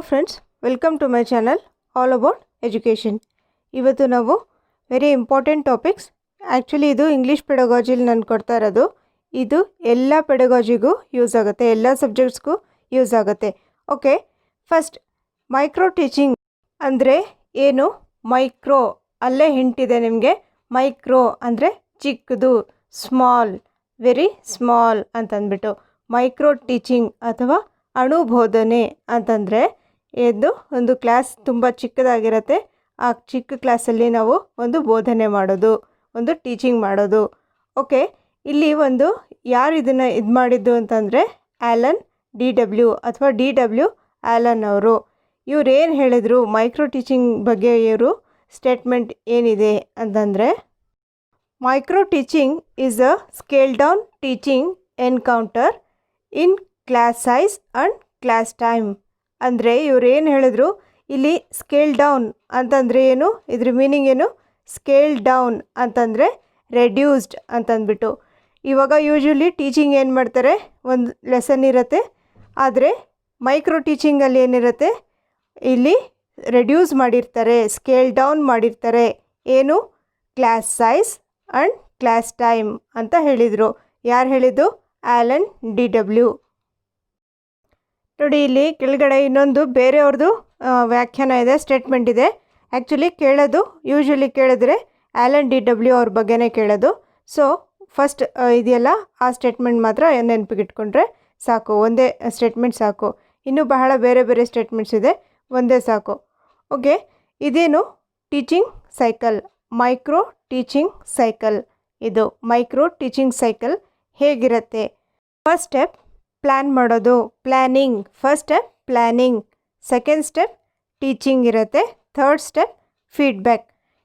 Friends, welcome to my channel all about education. ಇವತ್ತು ನಾವು very important topics. Actually ಇದು ಇಂಗ್ಲೀಷ್ ಪೆಡಗಾಜಿಲಿ ನಾನು ಕೊಡ್ತಾ ಇರೋದು. ಇದು ಎಲ್ಲ ಪೆಡಗಾಜಿಗೂ ಯೂಸ್ ಆಗುತ್ತೆ, ಎಲ್ಲ ಸಬ್ಜೆಕ್ಟ್ಸ್ಗೂ ಯೂಸ್ ಆಗುತ್ತೆ. ಓಕೆ, ಫಸ್ಟ್ ಮೈಕ್ರೋ ಟೀಚಿಂಗ್ ಅಂದರೆ ಏನು? ಮೈಕ್ರೋ ಅಲ್ಲೇ ಹಿಂಟಿದೆ ನಿಮಗೆ. ಮೈಕ್ರೋ ಅಂದರೆ ಚಿಕ್ಕದು, ಸ್ಮಾಲ್, ವೆರಿ ಸ್ಮಾಲ್ ಅಂತಂದ್ಬಿಟ್ಟು. ಮೈಕ್ರೋ ಟೀಚಿಂಗ್ ಅಥವಾ ಅಣುಬೋಧನೆ ಅಂತಂದರೆ ಇದು ಒಂದು ಕ್ಲಾಸ್ ತುಂಬ ಚಿಕ್ಕದಾಗಿರುತ್ತೆ. ಆ ಚಿಕ್ಕ ಕ್ಲಾಸಲ್ಲಿ ನಾವು ಒಂದು ಬೋಧನೆ ಮಾಡೋದು, ಒಂದು ಟೀಚಿಂಗ್ ಮಾಡೋದು. ಓಕೆ, ಇಲ್ಲಿ ಒಂದು ಯಾರು ಇದನ್ನು ಮಾಡಿದ್ದು ಅಂತಂದರೆ ಆ್ಯಲನ್ DW ಅಥವಾ DW ಆ್ಯಲನ್ ಅವರು. ಇವ್ರು ಏನು ಹೇಳಿದರು ಮೈಕ್ರೋ ಟೀಚಿಂಗ್ ಬಗ್ಗೆ? ಇವರು ಸ್ಟೇಟ್ಮೆಂಟ್ ಏನಿದೆ ಅಂತಂದರೆ, micro teaching is a scale down teaching encounter in class size and class time. ಅಂದರೆ ಇವ್ರು ಏನು ಹೇಳಿದ್ರು ಇಲ್ಲಿ, ಸ್ಕೇಲ್ ಡೌನ್ ಅಂತಂದರೆ ಏನು? ಇದ್ರ ಮೀನಿಂಗ್ ಏನು? ಸ್ಕೇಲ್ ಡೌನ್ ಅಂತಂದರೆ ರೆಡ್ಯೂಸ್ಡ್ ಅಂತಂದ್ಬಿಟ್ಟು. ಇವಾಗ ಯೂಶ್ವಲಿ ಟೀಚಿಂಗ್ ಏನು ಮಾಡ್ತಾರೆ, ಒಂದು ಲೆಸನ್ ಇರುತ್ತೆ. ಆದರೆ ಮೈಕ್ರೋ ಟೀಚಿಂಗಲ್ಲಿ ಏನಿರುತ್ತೆ, ಇಲ್ಲಿ ರೆಡ್ಯೂಸ್ ಮಾಡಿರ್ತಾರೆ, ಸ್ಕೇಲ್ ಡೌನ್ ಮಾಡಿರ್ತಾರೆ. ಏನು? Class size and class time ಅಂತ ಹೇಳಿದರು. ಯಾರು ಹೇಳಿದ್ದು? Allen DW. ನೋಡಿ, ಇಲ್ಲಿ ಕೆಳಗಡೆ ಇನ್ನೊಂದು ಬೇರೆಯವ್ರದ್ದು ವ್ಯಾಖ್ಯಾನ ಇದೆ, ಸ್ಟೇಟ್ಮೆಂಟ್ ಇದೆ. ಆ್ಯಕ್ಚುಲಿ ಯೂಶ್ವಲಿ ಕೇಳಿದ್ರೆ ಆ್ಯಲನ್ DW ಅವ್ರ ಬಗ್ಗೆನೇ ಕೇಳೋದು. ಸೊ ಫಸ್ಟ್ ಇದೆಯಲ್ಲ, ಆ ಸ್ಟೇಟ್ಮೆಂಟ್ ಮಾತ್ರ ನೆನಪಿಗಿಟ್ಕೊಂಡ್ರೆ ಸಾಕು, ಒಂದೇ ಸ್ಟೇಟ್ಮೆಂಟ್ ಸಾಕು. ಇನ್ನೂ ಬಹಳ ಬೇರೆ ಬೇರೆ ಸ್ಟೇಟ್ಮೆಂಟ್ಸ್ ಇದೆ, ಒಂದೇ ಸಾಕು. ಓಕೆ, ಇದೇನು? Teaching cycle, micro teaching cycle. ಇದು ಮೈಕ್ರೋ ಟೀಚಿಂಗ್ ಸೈಕಲ್ ಹೇಗಿರುತ್ತೆ? ಫಸ್ಟ್ ಸ್ಟೆಪ್ ಪ್ಲ್ಯಾನ್ ಮಾಡೋದು, planning. First step planning, second step teaching ಇರುತ್ತೆ, ಥರ್ಡ್ ಸ್ಟೆಪ್ ಫೀಡ್ಬ್ಯಾಕ್.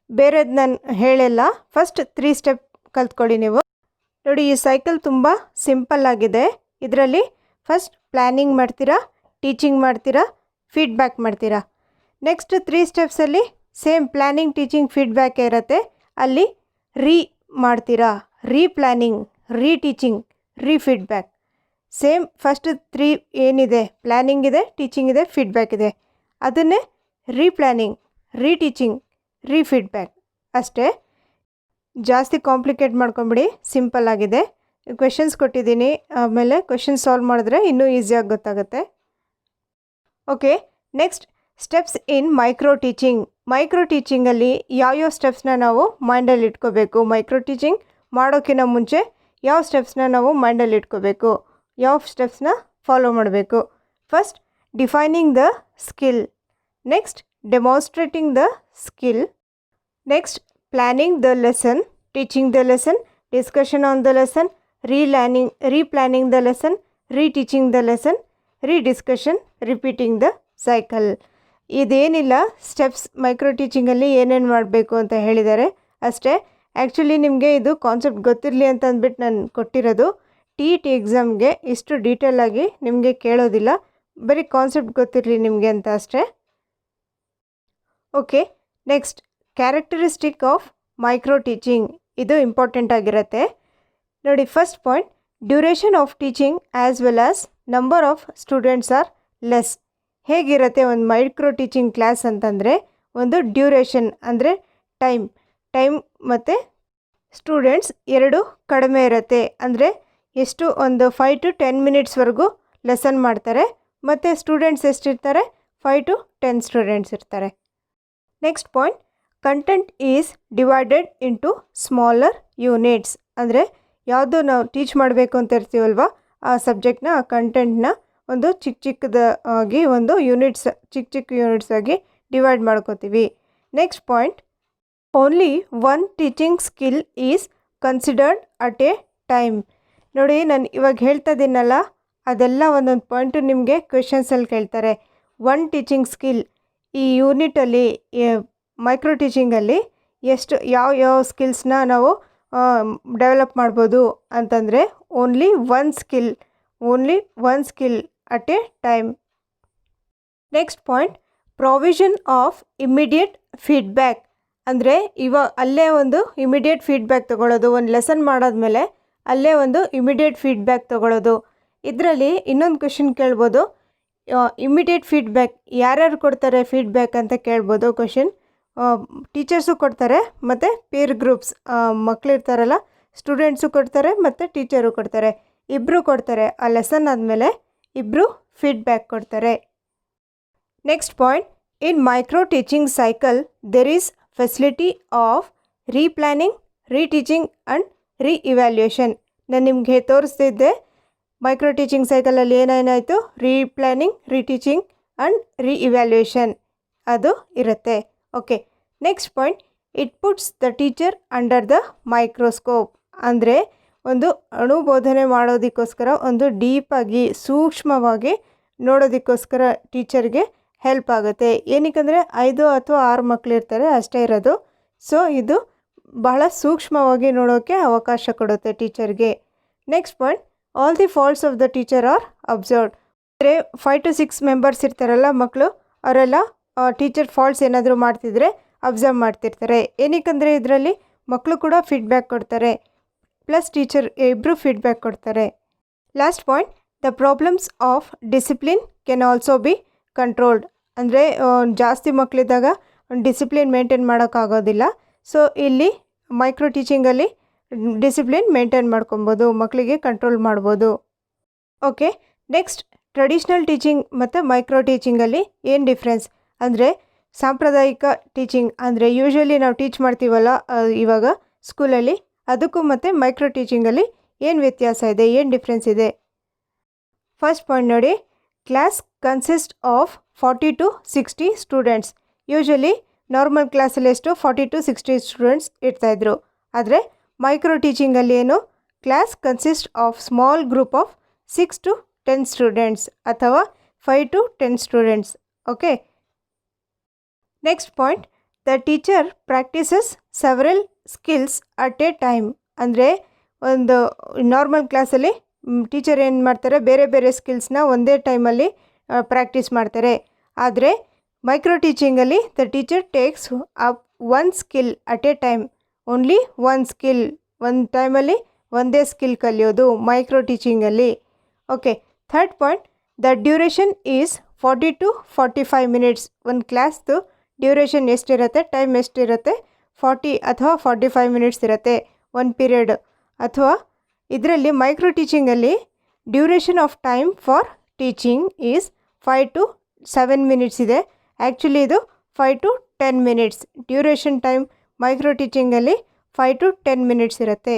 ಬೇರೆದು ನಾನು ಹೇಳಲ್ಲ, ಫಸ್ಟ್ 3 ಸ್ಟೆಪ್ ಕಲ್ತ್ಕೊಳ್ಳಿ ನೀವು. ನೋಡಿ, ಈ ಸೈಕಲ್ ತುಂಬ ಸಿಂಪಲ್ ಆಗಿದೆ. ಇದರಲ್ಲಿ ಫಸ್ಟ್ ಪ್ಲ್ಯಾನಿಂಗ್ ಮಾಡ್ತೀರಾ, ಟೀಚಿಂಗ್ ಮಾಡ್ತೀರಾ, ಫೀಡ್ಬ್ಯಾಕ್ ಮಾಡ್ತೀರಾ. ನೆಕ್ಸ್ಟ್ 3 ಸ್ಟೆಪ್ಸಲ್ಲಿ ಸೇಮ್ ಪ್ಲ್ಯಾನಿಂಗ್, ಟೀಚಿಂಗ್, ಫೀಡ್ಬ್ಯಾಕ್ ಇರುತ್ತೆ. ಅಲ್ಲಿ ಮಾಡ್ತೀರಾ, planning, teaching, feedback. Same first 3 ಏನಿದೆ, ಪ್ಲ್ಯಾನಿಂಗ್ ಇದೆ, ಟೀಚಿಂಗ್ ಇದೆ, ಫೀಡ್ಬ್ಯಾಕ್ ಇದೆ, ಅದನ್ನೇ ಪ್ಲ್ಯಾನಿಂಗ್, ಟೀಚಿಂಗ್, ಫೀಡ್ಬ್ಯಾಕ್ ಅಷ್ಟೇ. ಜಾಸ್ತಿ ಕಾಂಪ್ಲಿಕೇಟ್ ಮಾಡ್ಕೊಂಬಿಡಿ, ಸಿಂಪಲ್ ಆಗಿದೆ. ಕ್ವೆಶನ್ಸ್ ಕೊಟ್ಟಿದ್ದೀನಿ, ಆಮೇಲೆ ಕ್ವೆಶನ್ ಸಾಲ್ವ್ ಮಾಡಿದ್ರೆ ಇನ್ನೂ ಈಸಿಯಾಗಿ ಗೊತ್ತಾಗುತ್ತೆ. Okay, next steps in micro teaching. Micro ಟೀಚಿಂಗಲ್ಲಿ ಯಾವ್ಯಾವ ಸ್ಟೆಪ್ಸ್ನ ನಾವು ಮೈಂಡಲ್ಲಿ ಇಟ್ಕೋಬೇಕು? ಮೈಕ್ರೋ ಟೀಚಿಂಗ್ ಮಾಡೋಕ್ಕಿಂತ ಮುಂಚೆ ಯಾವ ಸ್ಟೆಪ್ಸ್ನ ನಾವು ಮೈಂಡಲ್ಲಿ ಇಟ್ಕೋಬೇಕು, ಯಾವ ಸ್ಟೆಪ್ಸ್ನ ಫಾಲೋ ಮಾಡಬೇಕು? First defining the skill, next demonstrating the skill, next planning the lesson, teaching the lesson, discussion on the lesson, planning the lesson, teaching the lesson, discussion, repeating the cycle. ಇದೇನಿಲ್ಲ ಸ್ಟೆಪ್ಸ್ ಮೈಕ್ರೋ ಟೀಚಿಂಗಲ್ಲಿ ಏನೇನು ಮಾಡಬೇಕು ಅಂತ ಹೇಳಿದ್ದಾರೆ ಅಷ್ಟೇ. Actually ನಿಮಗೆ ಇದು concept ಗೊತ್ತಿರಲಿ ಅಂತ ಅಂದ್ಬಿಟ್ಟು ನಾನು ಕೊಟ್ಟಿರೋದು. TET ಎಕ್ಸಾಮ್ಗೆ ಇಷ್ಟು ಡೀಟೇಲಾಗಿ ನಿಮಗೆ ಕೇಳೋದಿಲ್ಲ, ಬರೀ ಕಾನ್ಸೆಪ್ಟ್ ಗೊತ್ತಿರಲಿ ನಿಮಗೆ ಅಂತ ಅಷ್ಟೇ. Okay, next characteristic of micro teaching. ಇದು ಇಂಪಾರ್ಟೆಂಟ್ ಆಗಿರುತ್ತೆ. ನೋಡಿ, first point, duration of teaching as well as number of students R less. ಹೇಗಿರುತ್ತೆ ಒಂದು ಮೈಕ್ರೋ ಟೀಚಿಂಗ್ ಕ್ಲಾಸ್ ಅಂತಂದರೆ, ಒಂದು ಡ್ಯೂರೇಷನ್ ಅಂದರೆ ಟೈಮ್ ಮತ್ತು ಸ್ಟೂಡೆಂಟ್ಸ್ ಎರಡೂ ಕಡಿಮೆ ಇರುತ್ತೆ. ಅಂದರೆ ಎಷ್ಟು, ಒಂದು 5 to 10 ಮಿನಿಟ್ಸ್ವರೆಗೂ ಲೆಸನ್ ಮಾಡ್ತಾರೆ, ಮತ್ತು ಸ್ಟೂಡೆಂಟ್ಸ್ ಎಷ್ಟಿರ್ತಾರೆ? 5 to 10 ಸ್ಟೂಡೆಂಟ್ಸ್ ಇರ್ತಾರೆ. Next point, content is divided into smaller units. ಅಂದರೆ ಯಾವುದು ನಾವು ಟೀಚ್ ಮಾಡಬೇಕು ಅಂತ ಇರ್ತೀವಲ್ವ, ಆ ಸಬ್ಜೆಕ್ಟ್ನ, ಆ ಕಂಟೆಂಟ್ನ ಒಂದು ಚಿಕ್ಕದಾಗಿ ಒಂದು ಚಿಕ್ಕ ಯೂನಿಟ್ಸ್ ಆಗಿ ಡಿವೈಡ್ ಮಾಡ್ಕೋತೀವಿ. Next point, only one teaching skill is considered at a time. ನೋಡಿ, ನಾನು ಇವಾಗ ಹೇಳ್ತಾ ಇದ್ದೀನಲ್ಲ, ಅದೆಲ್ಲ ಒಂದೊಂದು ಪಾಯಿಂಟು ನಿಮಗೆ ಕ್ವೆಶನ್ಸಲ್ಲಿ ಕೇಳ್ತಾರೆ. ಒನ್ ಟೀಚಿಂಗ್ ಸ್ಕಿಲ್, ಈ ಯೂನಿಟಲ್ಲಿ ಮೈಕ್ರೋ ಟೀಚಿಂಗಲ್ಲಿ ಎಷ್ಟು ಯಾವ ಸ್ಕಿಲ್ಸ್ನ ನಾವು ಡೆವಲಪ್ ಮಾಡ್ಬೋದು ಅಂತಂದರೆ, only one skill at a time. Next point, provision of immediate feedback. ಅಂದರೆ ಅಲ್ಲೇ ಒಂದು ಇಮಿಡಿಯೇಟ್ ಫೀಡ್ಬ್ಯಾಕ್ ತೊಗೊಳ್ಳೋದು. ಒಂದು ಲೆಸನ್ ಮಾಡಾದ್ಮೇಲೆ ಅಲ್ಲೇ ಒಂದು ಇಮಿಡಿಯೇಟ್ ಫೀಡ್ಬ್ಯಾಕ್ ತೊಗೊಳ್ಳೋದು. ಇದರಲ್ಲಿ ಇನ್ನೊಂದು ಕ್ವೆಶನ್ ಕೇಳ್ಬೋದು, ಇಮ್ಮಿಡಿಯೇಟ್ ಫೀಡ್ಬ್ಯಾಕ್ ಯಾರ್ಯಾರು ಕೊಡ್ತಾರೆ ಫೀಡ್ಬ್ಯಾಕ್ ಅಂತ ಕೇಳ್ಬೋದು ಕ್ವಶನ್. ಟೀಚರ್ಸು ಕೊಡ್ತಾರೆ ಮತ್ತು ಪೀರ್ ಗ್ರೂಪ್ಸ್ ಮಕ್ಕಳಿರ್ತಾರಲ್ಲ ಸ್ಟೂಡೆಂಟ್ಸು ಕೊಡ್ತಾರೆ ಮತ್ತು ಟೀಚರು ಕೊಡ್ತಾರೆ, ಇಬ್ಬರು ಕೊಡ್ತಾರೆ. ಆ ಲೆಸನ್ ಆದಮೇಲೆ ಇಬ್ಬರು ಫೀಡ್ಬ್ಯಾಕ್ ಕೊಡ್ತಾರೆ. Next point, in micro teaching cycle there is facility of replanning, reteaching and reevaluation. ನಾನು ನಿಮಗೆ ತೋರಿಸ್ತಿದ್ದೆ ಮೈಕ್ರೋ ಟೀಚಿಂಗ್ ಸೈಕಲಲ್ಲಿ ಏನೇನಾಯಿತು, ರೀಪ್ಲ್ಯಾನಿಂಗ್, ರೀಟೀಚಿಂಗ್ ಆ್ಯಂಡ್ ರೀಇವ್ಯಾಲ್ಯೂಯೇಷನ್ ಅದು ಇರುತ್ತೆ. Okay, next point, it puts the teacher under the microscope. ಅಂದರೆ ಒಂದು ಅಣುಬೋಧನೆ ಮಾಡೋದಕ್ಕೋಸ್ಕರ ಒಂದು ಡೀಪಾಗಿ ಸೂಕ್ಷ್ಮವಾಗಿ ನೋಡೋದಕ್ಕೋಸ್ಕರ ಟೀಚರ್ಗೆ ಹೆಲ್ಪ್ ಆಗುತ್ತೆ. ಏನಕ್ಕಂದರೆ 5 ಅಥವಾ 6 ಮಕ್ಕಳಿರ್ತಾರೆ ಅಷ್ಟೇ ಇರೋದು. ಸೊ ಇದು ಬಹಳ ಸೂಕ್ಷ್ಮವಾಗಿ ನೋಡೋಕ್ಕೆ ಅವಕಾಶ ಕೊಡುತ್ತೆ ಟೀಚರ್ಗೆ. Next point, all the faults of the teacher are observed. ಅಂದರೆ 5 to 6 ಮೆಂಬರ್ಸ್ ಇರ್ತಾರಲ್ಲ ಮಕ್ಕಳು, ಅವರೆಲ್ಲ ಟೀಚರ್ ಫಾಲ್ಟ್ಸ್ ಏನಾದರೂ ಮಾಡ್ತಿದ್ರೆ ಅಬ್ಸರ್ವ್ ಮಾಡ್ತಿರ್ತಾರೆ. ಏನಕ್ಕಂದರೆ ಇದರಲ್ಲಿ ಮಕ್ಕಳು ಕೂಡ ಫೀಡ್ಬ್ಯಾಕ್ ಕೊಡ್ತಾರೆ, ಪ್ಲಸ್ ಟೀಚರ್ ಇಬ್ಬರು ಫೀಡ್ಬ್ಯಾಕ್ ಕೊಡ್ತಾರೆ. Last point, the problems of discipline can also be controlled. ಅಂದರೆ ಜಾಸ್ತಿ ಮಕ್ಕಳಿದ್ದಾಗ ಡಿಸಿಪ್ಲಿನ್ ಮೇಂಟೈನ್ ಮಾಡೋಕ್ಕಾಗೋದಿಲ್ಲ. ಸೊ ಇಲ್ಲಿ ಮೈಕ್ರೋ ಟೀಚಿಂಗಲ್ಲಿ ಡಿಸಿಪ್ಲಿನ್ ಮೇಂಟೈನ್ ಮಾಡ್ಕೊಬೋದು, ಮಕ್ಕಳಿಗೆ ಕಂಟ್ರೋಲ್ ಮಾಡ್ಬೋದು. ಓಕೆ, ನೆಕ್ಸ್ಟ್ ಟ್ರೆಡಿಷ್ನಲ್ ಟೀಚಿಂಗ್ ಮತ್ತು ಮೈಕ್ರೋ ಟೀಚಿಂಗಲ್ಲಿ ಏನು ಡಿಫ್ರೆನ್ಸ್ ಅಂದರೆ, ಸಾಂಪ್ರದಾಯಿಕ ಟೀಚಿಂಗ್ ಅಂದರೆ ಯೂಶ್ವಲಿ ನಾವು ಟೀಚ್ ಮಾಡ್ತೀವಲ್ಲ ಇವಾಗ ಸ್ಕೂಲಲ್ಲಿ, ಅದಕ್ಕೂ ಮತ್ತು ಮೈಕ್ರೋ ಟೀಚಿಂಗಲ್ಲಿ ಏನು ವ್ಯತ್ಯಾಸ ಇದೆ, ಏನು ಡಿಫ್ರೆನ್ಸ್ ಇದೆ. ಫಸ್ಟ್ ಪಾಯಿಂಟ್ ನೋಡಿ, class consist of 40 to 60 students. Usually normal ಕ್ಲಾಸಲ್ಲಿ ಎಷ್ಟು 40 to 60 ಸ್ಟೂಡೆಂಟ್ಸ್ ಇರ್ತಾಯಿದ್ರು. ಆದರೆ ಮೈಕ್ರೋ ಟೀಚಿಂಗಲ್ಲಿ ಏನು, class consist of small group of 6 to 10 students ಅಥವಾ 5 to 10 students. Okay, next point, the teacher practices several skills at a time. ಅಂದರೆ ಒಂದು normal ಕ್ಲಾಸಲ್ಲಿ teacher ಏನು ಮಾಡ್ತಾರೆ, ಬೇರೆ ಬೇರೆ ಸ್ಕಿಲ್ಸ್ನ ಒಂದೇ ಟೈಮಲ್ಲಿ ಪ್ರಾಕ್ಟೀಸ್ ಮಾಡ್ತಾರೆ. ಆದರೆ ಮೈಕ್ರೋ ಟೀಚಿಂಗಲ್ಲಿ the teacher takes up 1 skill at a time, only 1 skill, ಒಂದು ಟೈಮಲ್ಲಿ ಒಂದೇ ಸ್ಕಿಲ್ ಕಲಿಯೋದು ಮೈಕ್ರೋ ಟೀಚಿಂಗಲ್ಲಿ. Okay, third point, the duration is 40 to 45 minutes. ಒಂದು ಕ್ಲಾಸ್ದು ಡ್ಯೂರೇಷನ್ ಎಷ್ಟಿರುತ್ತೆ, ಟೈಮ್ ಎಷ್ಟಿರುತ್ತೆ, 40 ಅಥವಾ 45 ಮಿನಿಟ್ಸ್ ಇರುತ್ತೆ ಒಂದು ಪೀರಿಯಡ್. ಅಥವಾ ಇದರಲ್ಲಿ ಮೈಕ್ರೋ ಟೀಚಿಂಗಲ್ಲಿ duration of time for teaching is 5 to 7 minutes ಇದೆ. ಆ್ಯಕ್ಚುಲಿ ಇದು 5 to 10 minutes. Duration time micro ಟೀಚಿಂಗಲ್ಲಿ 5 to 10 ಮಿನಿಟ್ಸ್ ಇರುತ್ತೆ.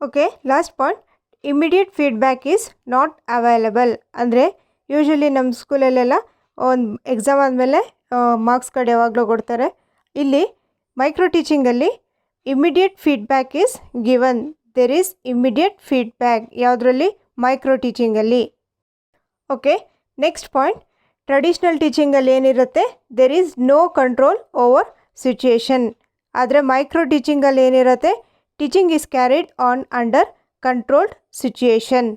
Okay, last point, immediate feedback is not available. ಅಂದರೆ ಯೂಶ್ವಲಿ ನಮ್ಮ ಸ್ಕೂಲಲ್ಲೆಲ್ಲ ಒಂದು ಎಕ್ಸಾಮ್ ಆದಮೇಲೆ ಮಾರ್ಕ್ಸ್ ಕಾರ್ಡ್ ಯಾವಾಗಲೂ ಕೊಡ್ತಾರೆ. ಇಲ್ಲಿ ಮೈಕ್ರೋ ಟೀಚಿಂಗಲ್ಲಿ immediate feedback is given. There is immediate feedback ಯಾವುದರಲ್ಲಿ, ಮೈಕ್ರೋ ಟೀಚಿಂಗಲ್ಲಿ. ಓಕೆ, ನೆಕ್ಸ್ಟ್ ಪಾಯಿಂಟ್, ಟ್ರೆಡಿಷ್ನಲ್ ಟೀಚಿಂಗಲ್ಲಿ ಏನಿರುತ್ತೆ, there is no control over situation. ಆದರೆ ಮೈಕ್ರೋ ಟೀಚಿಂಗಲ್ಲಿ ಏನಿರುತ್ತೆ, teaching is carried on under controlled situation.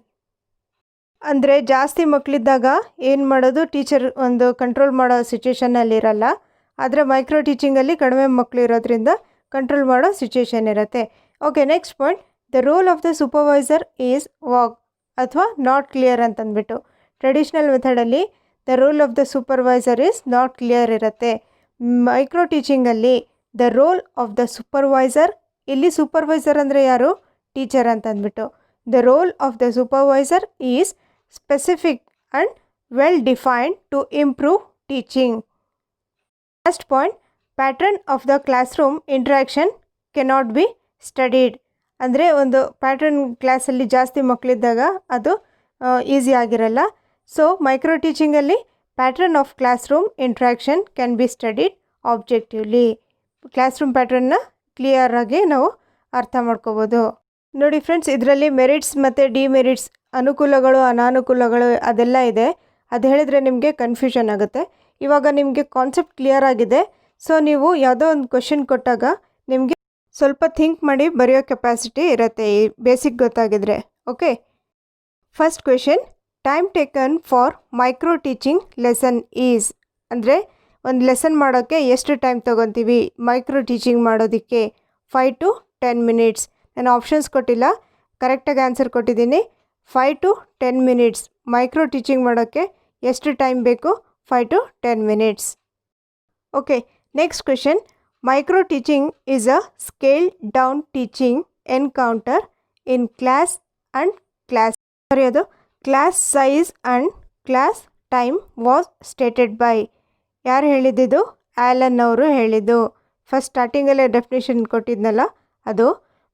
ಅಂದರೆ ಜಾಸ್ತಿ ಮಕ್ಕಳಿದ್ದಾಗ ಏನು ಮಾಡೋದು, ಟೀಚರ್ ಒಂದು ಕಂಟ್ರೋಲ್ ಮಾಡೋ ಸಿಚುಯೇಷನ್ನಲ್ಲಿರಲ್ಲ. ಆದರೆ ಮೈಕ್ರೋ ಟೀಚಿಂಗಲ್ಲಿ ಕಡಿಮೆ ಮಕ್ಕಳು ಇರೋದ್ರಿಂದ ಕಂಟ್ರೋಲ್ ಮಾಡೋ ಸಿಚುಯೇಷನ್ ಇರುತ್ತೆ. Okay, next point, the role of the supervisor is vague ಅಥವಾ ನಾಟ್ ಕ್ಲಿಯರ್ ಅಂತಂದ್ಬಿಟ್ಟು. ಟ್ರೆಡಿಷ್ನಲ್ ಮೆಥಡಲ್ಲಿ the role of the supervisor is not clear ಇರುತ್ತೆ. ಮೈಕ್ರೋ ಟೀಚಿಂಗಲ್ಲಿ the role of the supervisor, ಇಲ್ಲಿ ಸೂಪರ್ವೈಸರ್ ಅಂದರೆ ಯಾರು, ಟೀಚರ್ ಅಂತಂದ್ಬಿಟ್ಟು. The role of the supervisor is specific and well defined to improve teaching. Last point, pattern of the classroom interaction cannot be studied. ಅಂದರೆ ಒಂದು pattern ಕ್ಲಾಸಲ್ಲಿ ಜಾಸ್ತಿ ಮಕ್ಕಳಿದ್ದಾಗ ಅದು easy ಆಗಿರಲ್ಲ. ಸೊ ಮೈಕ್ರೋ ಟೀಚಿಂಗಲ್ಲಿ pattern of class room interaction can be studied objectively. Class room ಪ್ಯಾಟ್ರನ್ನ ಕ್ಲಿಯರಾಗಿ ನಾವು ಅರ್ಥ ಮಾಡ್ಕೋಬೋದು. ನೋಡಿ ಫ್ರೆಂಡ್ಸ್, ಇದರಲ್ಲಿ ಮೆರಿಟ್ಸ್ ಮತ್ತು ಡಿಮೆರಿಟ್ಸ್, ಅನುಕೂಲಗಳು ಅನಾನುಕೂಲಗಳು ಅದೆಲ್ಲ ಇದೆ. ಅದು ಹೇಳಿದ್ರೆ ನಿಮಗೆ ಕನ್ಫ್ಯೂಷನ್ ಆಗುತ್ತೆ. ಇವಾಗ ನಿಮಗೆ ಕಾನ್ಸೆಪ್ಟ್ ಕ್ಲಿಯರ್ ಆಗಿದೆ. ಸೊ ನೀವು ಯಾವುದೋ ಒಂದು ಕ್ವೆಶನ್ ಕೊಟ್ಟಾಗ ನಿಮಗೆ ಸ್ವಲ್ಪ ಥಿಂಕ್ ಮಾಡಿ ಬರೆಯೋ ಕೆಪಾಸಿಟಿ ಇರುತ್ತೆ ಈ ಬೇಸಿಕ್ ಗೊತ್ತಾಗಿದ್ರೆ. Okay, first question, time taken for micro teaching lesson is. ಅಂದರೆ ಒಂದು ಲೆಸನ್ ಮಾಡೋಕ್ಕೆ ಎಷ್ಟು ಟೈಮ್ ತೊಗೊತೀವಿ ಮೈಕ್ರೋ ಟೀಚಿಂಗ್ ಮಾಡೋದಕ್ಕೆ? 5 to 10 ಮಿನಿಟ್ಸ್. ನಾನು ಆಪ್ಷನ್ಸ್ ಕೊಟ್ಟಿಲ್ಲ, ಕರೆಕ್ಟಾಗಿ ಆನ್ಸರ್ ಕೊಟ್ಟಿದ್ದೀನಿ. 5 to 10 ಮಿನಿಟ್ಸ್ ಮೈಕ್ರೋ ಟೀಚಿಂಗ್ ಮಾಡೋಕ್ಕೆ ಎಷ್ಟು ಟೈಮ್ ಬೇಕು? 5 to 10 minutes. Okay, next question. Micro teaching is a scale down teaching encounter in class and class ಅದು class size and class time was stated by. ಯಾರು ಹೇಳಿದ್ದು? Allen ಅವರು ಹೇಳಿದ್ದು. First ಸ್ಟಾರ್ಟಿಂಗಲ್ಲೇ definition ಕೊಟ್ಟಿದ್ನಲ್ಲ, ಅದು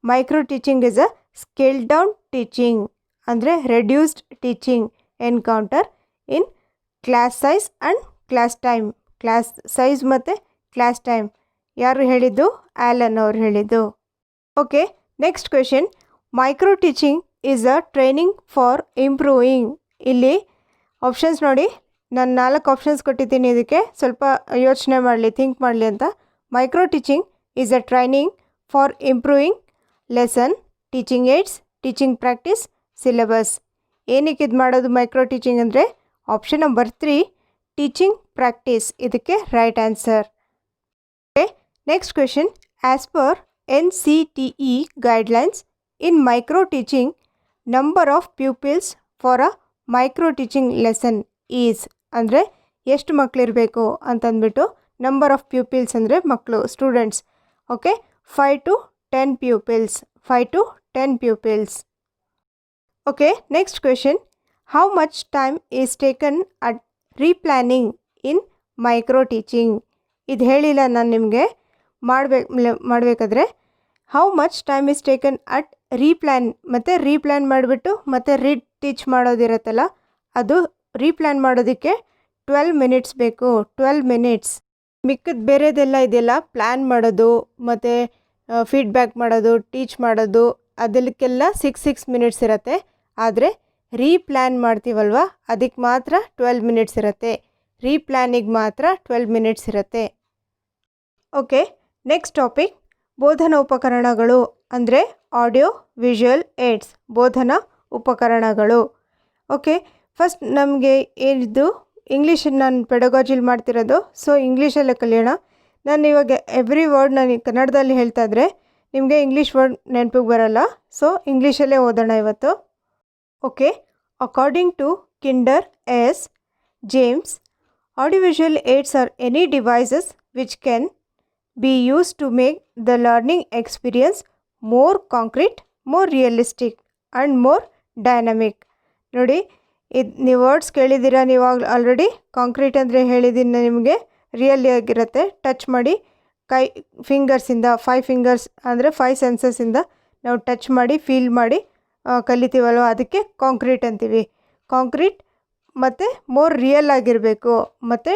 micro teaching is a scale down teaching ಅಂದರೆ reduced teaching encounter in class size and class time. Class size ಮತ್ತು class time ಯಾರು ಹೇಳಿದ್ದು? ಆ್ಯಲನ್ ಅವರು ಹೇಳಿದ್ದು. Okay, next question. Micro teaching is a training for improving. ಇಲ್ಲಿ options ನೋಡಿ, ನಾನು 4 options ಕೊಟ್ಟಿದ್ದೀನಿ. ಇದಕ್ಕೆ ಸ್ವಲ್ಪ ಯೋಚನೆ ಮಾಡಲಿ, ಥಿಂಕ್ ಮಾಡಲಿ ಅಂತ. Micro teaching is a training for improving lesson, teaching AIDS, teaching practice, syllabus. ಏನಕ್ಕೆ ಇದು ಮಾಡೋದು ಮೈಕ್ರೋ ಟೀಚಿಂಗ್ ಅಂದರೆ? ಆಪ್ಷನ್ ನಂಬರ್ 3 ಟೀಚಿಂಗ್ ಪ್ರಾಕ್ಟೀಸ್ ಇದಕ್ಕೆ right answer. Okay, next question. As per NCTE guidelines in micro teaching number of pupils for a micro teaching lesson is. ಅಂದರೆ ಎಷ್ಟು ಮಕ್ಕಳಿರಬೇಕು ಅಂತಂದ್ಬಿಟ್ಟು, number of pupils ಅಂದರೆ ಮಕ್ಕಳು, students. Okay, 5 to 10 pupils. 5 to 10 pupils. Okay, next question. How much time is taken at replanning in micro teaching. ಇದು ಹೇಳಿಲ್ಲ ನಾನು ನಿಮಗೆ. ಮಾಡಬೇಕಾದ್ರೆ how much time is taken at replan, ಮತ್ತು ರೀಪ್ಲ್ಯಾನ್ ಮಾಡಿಬಿಟ್ಟು ಮತ್ತು ಟೀಚ್ ಮಾಡೋದಿರುತ್ತಲ್ಲ, ಅದು ರೀಪ್ಲ್ಯಾನ್ ಮಾಡೋದಕ್ಕೆ 12 minutes ಬೇಕು. 12 minutes. ಮಿಕ್ಕದ ಬೇರೆದೆಲ್ಲ ಇದೆಯಲ್ಲ, ಪ್ಲ್ಯಾನ್ ಮಾಡೋದು ಮತ್ತು ಫೀಡ್ಬ್ಯಾಕ್ ಮಾಡೋದು, ಟೀಚ್ ಮಾಡೋದು, ಅದಕ್ಕೆಲ್ಲ 6 minutes ಇರುತ್ತೆ. ಆದರೆ ರೀಪ್ಲ್ಯಾನ್ ಮಾಡ್ತೀವಲ್ವ, ಅದಕ್ಕೆ ಮಾತ್ರ 12 minutes ಇರುತ್ತೆ. ರೀಪ್ಲ್ಯಾನಿಗೆ ಮಾತ್ರ 12 minutes ಇರುತ್ತೆ. Okay, next topic. ಬೋಧನಾ ಉಪಕರಣಗಳು ಅಂದರೆ ಆಡಿಯೋ ವಿಜುವಲ್ ಏಡ್ಸ್. ಬೋಧನಾ ಉಪಕರಣಗಳು. ಓಕೆ, ಫಸ್ಟ್ ನಮಗೆ ಏನಿದ್ದು ಇಂಗ್ಲೀಷ್ ನಾನು ಪೆಡಗಾಜಿಲಿ ಮಾಡ್ತಿರೋದು, ಸೊ ಇಂಗ್ಲೀಷಲ್ಲೇ ಕಲಿಯೋಣ. ನಾನು ಇವಾಗ ಎವ್ರಿ ವರ್ಡ್ ನಾನು ಕನ್ನಡದಲ್ಲಿ ಹೇಳ್ತಾ ಇದ್ದರೆ ನಿಮಗೆ ಇಂಗ್ಲೀಷ್ ವರ್ಡ್ ನೆನಪಿಗೆ ಬರೋಲ್ಲ, ಸೊ ಇಂಗ್ಲೀಷಲ್ಲೇ ಓದೋಣ ಇವತ್ತು. Okay, according to kinder S James, audiovisual aids are any devices which can be used to make the learning experience more concrete, more realistic and more dynamic. ನೋಡಿ, ಇದು ನೀವು ವರ್ಡ್ಸ್ ಕೇಳಿದ್ದೀರಾ ನೀವು ಆಲ್ರೆಡಿ. ಕಾಂಕ್ರೀಟ್ ಅಂದರೆ ಹೇಳಿದ್ದೀನಿ ನಿಮಗೆ, ರಿಯಲ್ ಆಗಿರುತ್ತೆ. Touch ಮಾಡಿ ಕೈ ಫಿಂಗರ್ಸಿಂದ, 5 fingers ಅಂದರೆ 5 ಸೆನ್ಸಸ್ಸಿಂದ ನಾವು ಟಚ್ ಮಾಡಿ ಫೀಲ್ ಮಾಡಿ ಕಲಿತೀವಲ್ವ, ಅದಕ್ಕೆ ಕಾಂಕ್ರೀಟ್ ಅಂತೀವಿ. ಕಾಂಕ್ರೀಟ್ ಮತ್ತು ಮೋರ್ ರಿಯಲ್ ಆಗಿರಬೇಕು, ಮತ್ತು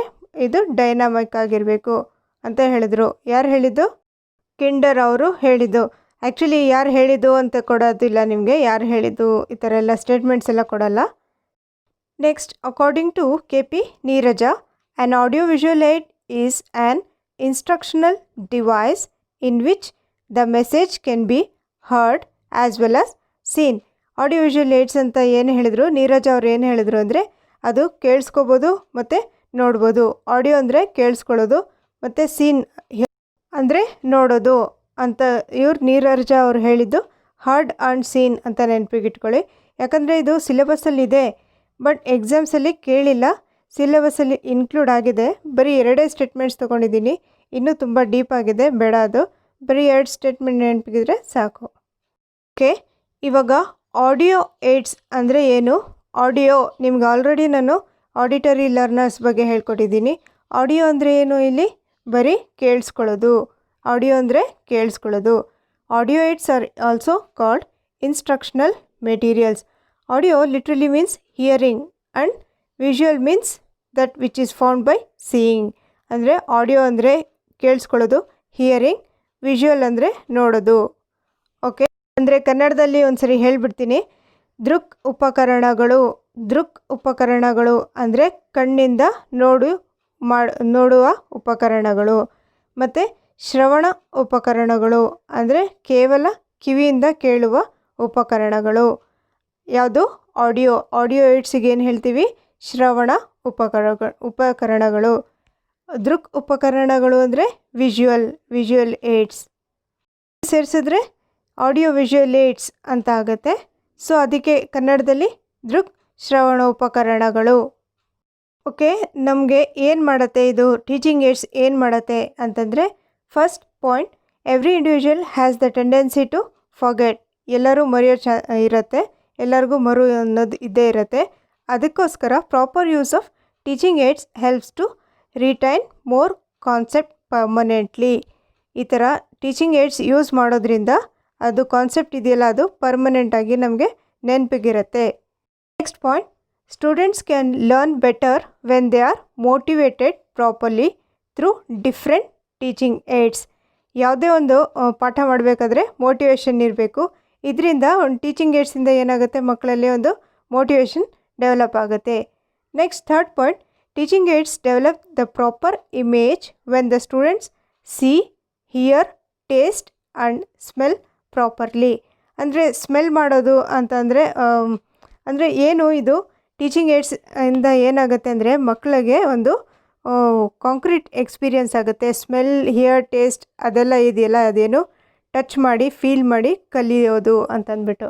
ಇದು ಡೈನಾಮಿಕ್ ಆಗಿರಬೇಕು ಅಂತ ಹೇಳಿದರು. ಯಾರು ಹೇಳಿದ್ದು? ಕಿಂಡರ್ ಅವರು ಹೇಳಿದ್ದು. ಆ್ಯಕ್ಚುಲಿ ಯಾರು ಹೇಳಿದ್ದು ಅಂತ ಕೊಡೋದಿಲ್ಲ ನಿಮಗೆ, ಯಾರು ಹೇಳಿದ್ದು ಈ ಥರ ಎಲ್ಲ ಸ್ಟೇಟ್ಮೆಂಟ್ಸ್ ಎಲ್ಲ ಕೊಡೋಲ್ಲ. Next, according to KP Neeraja, an audio visual aid is an instructional device in which the message can be heard as well as seen. Audio visual aids ಅಂತ ಏನು ಹೇಳಿದರು ನೀರಜ ಅವ್ರು ಏನು ಹೇಳಿದರು ಅಂದರೆ, ಅದು ಕೇಳಿಸ್ಕೋಬೋದು ಮತ್ತು ನೋಡ್ಬೋದು. ಆಡಿಯೋ ಅಂದರೆ ಕೇಳಿಸ್ಕೊಳ್ಳೋದು, ಮತ್ತು ಸೀನ್ ಅಂದರೆ ನೋಡೋದು ಅಂತ ಇವ್ರು ನೀರಜ ಅವ್ರು ಹೇಳಿದ್ದು. ಹರ್ಡ್ ಆ್ಯಂಡ್ ಸೀನ್ ಅಂತ ನೆನಪಿಗೆ ಇಟ್ಕೊಳ್ಳಿ, ಯಾಕಂದರೆ ಇದು ಸಿಲೆಬಸ್ಸಲ್ಲಿದೆ, ಬಟ್ ಎಕ್ಸಾಮ್ಸಲ್ಲಿ ಕೇಳಿಲ್ಲ. ಸಿಲೆಬಸ್ಸಲ್ಲಿ ಇನ್ಕ್ಲೂಡ್ ಆಗಿದೆ. ಬರೀ 2 ಸ್ಟೇಟ್ಮೆಂಟ್ಸ್ ತೊಗೊಂಡಿದ್ದೀನಿ, ಇನ್ನೂ ತುಂಬ ಡೀಪ್ ಆಗಿದೆ, ಬೇಡ ಅದು. ಬರೀ 2 ಸ್ಟೇಟ್ಮೆಂಟ್ ನೆನಪಿಗಿದ್ರೆ ಸಾಕು. ಓಕೆ, ಇವಾಗ ಆಡಿಯೋ ಏಡ್ಸ್ ಅಂದರೆ ಏನು? ಆಡಿಯೋ ನಿಮ್ಗೆ ಆಲ್ರೆಡಿ ನಾನು ಆಡಿಟರಿ ಲರ್ನರ್ಸ್ ಬಗ್ಗೆ ಹೇಳ್ಕೊಟ್ಟಿದ್ದೀನಿ. ಆಡಿಯೋ ಅಂದರೆ ಏನು? ಇಲ್ಲಿ ಬರೀ ಕೇಳಿಸ್ಕೊಳ್ಳೋದು. ಆಡಿಯೋ ಅಂದರೆ ಕೇಳಿಸ್ಕೊಳ್ಳೋದು. Audio aids are also called instructional materials. Audio literally means hearing and visual means that which is found by seeing. ಅಂದರೆ ಆಡಿಯೋ ಅಂದರೆ ಕೇಳಿಸ್ಕೊಳ್ಳೋದು, ಹಿಯರಿಂಗ್, ವಿಜುವಲ್ ಅಂದರೆ ನೋಡೋದು. ಓಕೆ, ಅಂದರೆ ಕನ್ನಡದಲ್ಲಿ ಒಂದ್ಸರಿ ಹೇಳ್ಬಿಡ್ತೀನಿ. ದೃಕ್ ಉಪಕರಣಗಳು. ದೃಕ್ ಉಪಕರಣಗಳು ಅಂದರೆ ಕಣ್ಣಿಂದ ನೋಡುವ ಉಪಕರಣಗಳು. ಮತ್ತು ಶ್ರವಣ ಉಪಕರಣಗಳು ಅಂದರೆ ಕೇವಲ ಕಿವಿಯಿಂದ ಕೇಳುವ ಉಪಕರಣಗಳು. ಯಾವುದು? ಆಡಿಯೋ. ಆಡಿಯೋ ಏಡ್ಸಿಗೆ ಏನು ಹೇಳ್ತೀವಿ? ಶ್ರವಣ ಉಪಕರಣಗಳು. ದೃಕ್ ಉಪಕರಣಗಳು ಅಂದರೆ ವಿಜುವಲ್ ಏಡ್ಸ್. ಸೇರಿಸಿದ್ರೆ ಆಡಿಯೋ ವಿಜುವಲ್ ಏಡ್ಸ್ ಅಂತ ಆಗುತ್ತೆ. ಸೊ ಅದಕ್ಕೆ ಕನ್ನಡದಲ್ಲಿ ದೃಕ್ ಶ್ರವಣ ಉಪಕರಣಗಳು. ಓಕೆ, ನಮಗೆ ಏನು ಮಾಡುತ್ತೆ ಇದು ಟೀಚಿಂಗ್ ಏಡ್ಸ್ ಏನು ಮಾಡುತ್ತೆ ಅಂತಂದರೆ, first point, every individual has the tendency to forget. ಎಲ್ಲರೂ ಮರೆಯೋ ಇರುತ್ತೆ, ಎಲ್ಲರಿಗೂ ಮರು ಅನ್ನೋದು ಇದ್ದೇ ಇರುತ್ತೆ. ಅದಕ್ಕೋಸ್ಕರ proper use of teaching aids helps to retain more concept permanently. ಈ ಥರ ಟೀಚಿಂಗ್ ಏಡ್ಸ್ ಯೂಸ್ ಮಾಡೋದ್ರಿಂದ ಅದು ಕಾನ್ಸೆಪ್ಟ್ ಇದೆಯಲ್ಲ ಅದು ಪರ್ಮನೆಂಟಾಗಿ ನಮಗೆ ನೆನಪಿಗಿರುತ್ತೆ. Next point, students can learn better when they are motivated properly through different teaching aids. ಯಾವುದೇ ಒಂದು ಪಾಠ ಮಾಡಬೇಕಾದ್ರೆ ಮೋಟಿವೇಶನ್ ಇರಬೇಕು. ಇದರಿಂದ ಒಂದು ಟೀಚಿಂಗ್ ಏಡ್ಸಿಂದ ಏನಾಗುತ್ತೆ, ಮಕ್ಕಳಲ್ಲಿ ಒಂದು ಮೋಟಿವೇಶನ್ ಡೆವಲಪ್ ಆಗುತ್ತೆ. Next third point, teaching AIDS develop the proper image when the students C, here, taste and smell properly. ಅಂದರೆ ಸ್ಮೆಲ್ ಮಾಡೋದು ಅಂತಂದರೆ ಅಂದರೆ ಏನು ಇದು ಟೀಚಿಂಗ್ ಏಡ್ಸ್ ಇಂದ ಏನಾಗುತ್ತೆ ಅಂದರೆ ಮಕ್ಕಳಿಗೆ ಒಂದು ಕಾಂಕ್ರೀಟ್ ಎಕ್ಸ್ಪೀರಿಯನ್ಸ್ ಆಗುತ್ತೆ. ಸ್ಮೆಲ್, ಹಿಯರ್, ಟೇಸ್ಟ್ ಅದೆಲ್ಲ ಇದೆಯಲ್ಲ ಅದೇನು ಟಚ್ ಮಾಡಿ ಫೀಲ್ ಮಾಡಿ ಕಲಿಯೋದು ಅಂತಂದ್ಬಿಟ್ಟು.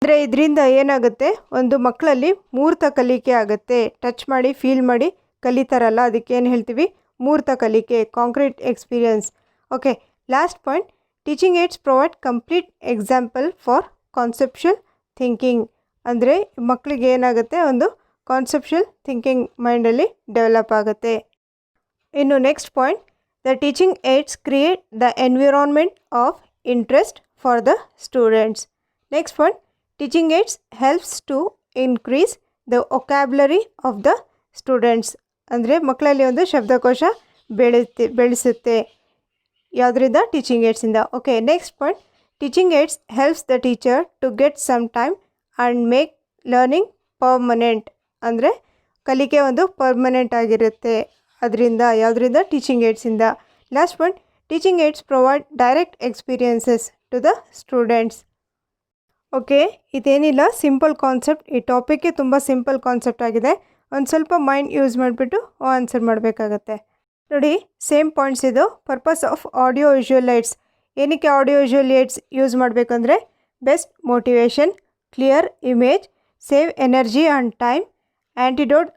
ಅಂದರೆ ಇದರಿಂದ ಏನಾಗುತ್ತೆ, ಒಂದು ಮಕ್ಕಳಲ್ಲಿ ಮೂರ್ತ ಕಲಿಕೆ ಆಗುತ್ತೆ. ಟಚ್ ಮಾಡಿ ಫೀಲ್ ಮಾಡಿ ಕಲಿತಾರಲ್ಲ ಅದಕ್ಕೇನು ಹೇಳ್ತೀವಿ, ಮೂರ್ತ ಕಲಿಕೆ, concrete experience. Okay, last point, teaching aids provide complete example for conceptual thinking. ಅಂದರೆ ಮಕ್ಕಳಿಗೆ ಏನಾಗುತ್ತೆ, ಒಂದು ಕಾನ್ಸೆಪ್ಷುಯಲ್ ಥಿಂಕಿಂಗ್ ಮೈಂಡಲ್ಲಿ ಡೆವಲಪ್ ಆಗುತ್ತೆ. ಇನ್ನು next point, the teaching aids create the environment of interest for the students. Next point, teaching aids helps to increase the vocabulary of the students. ಅಂದರೆ ಮಕ್ಕಳಲ್ಲಿ ಒಂದು ಶಬ್ದಕೋಶ ಬೆಳೆಸುತ್ತೆ. ಯಾವುದರಿಂದ? ಟೀಚಿಂಗ್ ಏಡ್ಸಿಂದ. Okay, next point, teaching aids helps the teacher to get some time and make learning permanent. ಅಂದರೆ ಕಲಿಕೆ ಒಂದು ಪರ್ಮನೆಂಟ್ ಆಗಿರುತ್ತೆ ಅದರಿಂದ. ಯಾವುದರಿಂದ? ಟೀಚಿಂಗ್ ಏಡ್ಸಿಂದ. Last point, teaching aids provide direct experiences to the students. Okay, ಇದೇನಿಲ್ಲ, ಸಿಂಪಲ್ ಕಾನ್ಸೆಪ್ಟ್. ಈ ಟಾಪಿಕ್ಗೆ ತುಂಬ ಸಿಂಪಲ್ ಕಾನ್ಸೆಪ್ಟ್ ಆಗಿದೆ. ಒಂದು ಸ್ವಲ್ಪ ಮೈಂಡ್ ಯೂಸ್ ಮಾಡಿಬಿಟ್ಟು ಆನ್ಸರ್ ಮಾಡಬೇಕಾಗತ್ತೆ. ನೋಡಿ, ಸೇಮ್ ಪಾಯಿಂಟ್ಸ್ ಇದು. Purpose of audio visual AIDS. ಏನಕ್ಕೆ ಆಡಿಯೋ ವಿಜುವಲ್ ಏಡ್ಸ್ ಯೂಸ್ ಮಾಡಬೇಕಂದ್ರೆ, best motivation, clear image, save energy and time, antidote